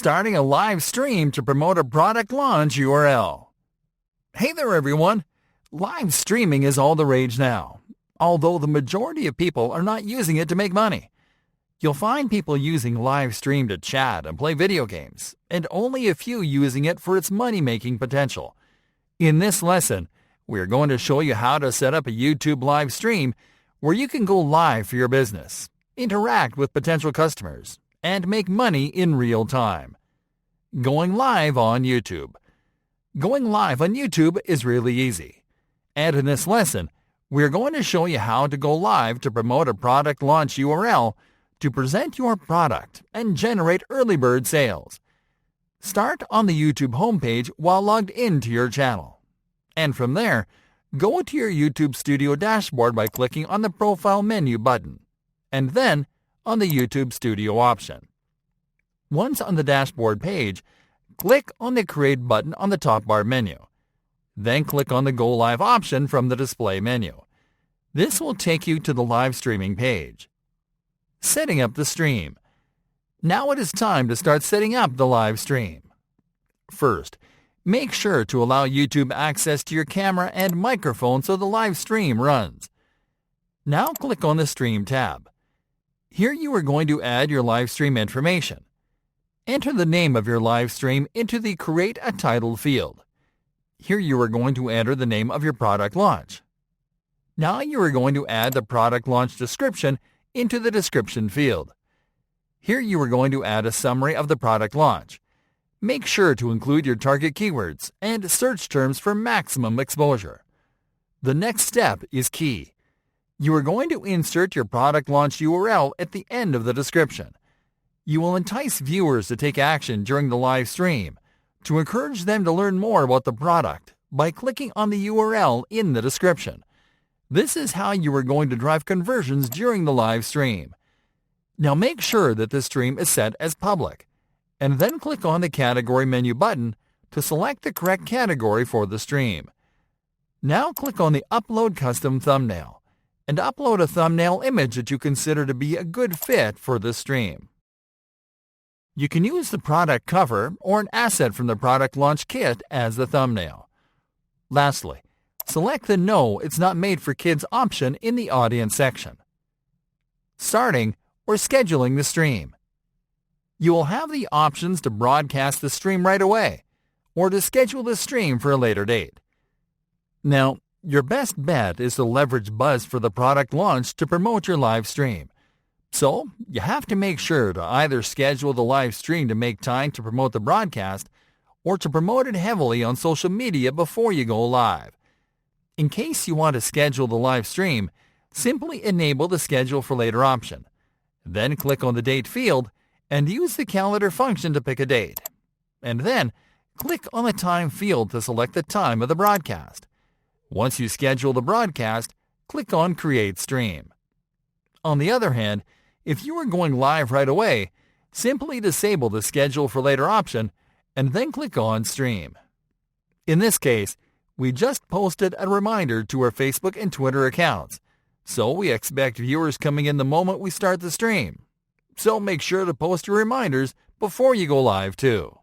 starting a live stream to promote a product launch URL. Hey there everyone! Live streaming is all the rage now, although the majority of people are not using it to make money. You'll find people using live stream to chat and play video games, and only a few using it for its money-making potential. In this lesson, we're going to show you how to set up a YouTube live stream where you can go live for your business, interact with potential customers, and make money in real time. Going live on YouTube. Going live on YouTube is really easy. And in this lesson, we're going to show you how to go live to promote a product launch URL to present your product and generate early bird sales. Start on the YouTube homepage while logged into your channel. And from there, go to your YouTube Studio dashboard by clicking on the Profile menu button, and then on the YouTube Studio option. Once on the dashboard page, click on the Create button on the top bar menu. Then click on the Go Live option from the display menu. This will take you to the live streaming page. Setting up the stream. Now it is time to start setting up the live stream. First, make sure to allow YouTube access to your camera and microphone so the live stream runs. Now click on the Stream tab. Here you are going to add your live stream information. Enter the name of your live stream into the Create a Title field. Here you are going to enter the name of your product launch. Now you are going to add the product launch description into the description field. Here you are going to add a summary of the product launch. Make sure to include your target keywords and search terms for maximum exposure. The next step is key. You are going to insert your product launch URL at the end of the description. You will entice viewers to take action during the live stream to encourage them to learn more about the product by clicking on the URL in the description. This is how you are going to drive conversions during the live stream. Now make sure that the stream is set as public, and then click on the Category menu button to select the correct category for the stream. Now click on the Upload Custom Thumbnail and upload a thumbnail image that you consider to be a good fit for the stream. You can use the product cover or an asset from the product launch kit as the thumbnail. Lastly, select the No, It's Not Made for Kids option in the Audience section. Starting or scheduling the stream. You will have the options to broadcast the stream right away or to schedule the stream for a later date. Now, your best bet is to leverage buzz for the product launch to promote your live stream. So, you have to make sure to either schedule the live stream to make time to promote the broadcast or to promote it heavily on social media before you go live. In case you want to schedule the live stream, simply enable the Schedule for Later option. Then click on the Date field and use the Calendar function to pick a date. And then click on the Time field to select the time of the broadcast. Once you schedule the broadcast, click on Create Stream. On the other hand, if you are going live right away, simply disable the Schedule for Later option and then click on Stream. In this case, we just posted a reminder to our Facebook and Twitter accounts, so we expect viewers coming in the moment we start the stream. So make sure to post your reminders before you go live too.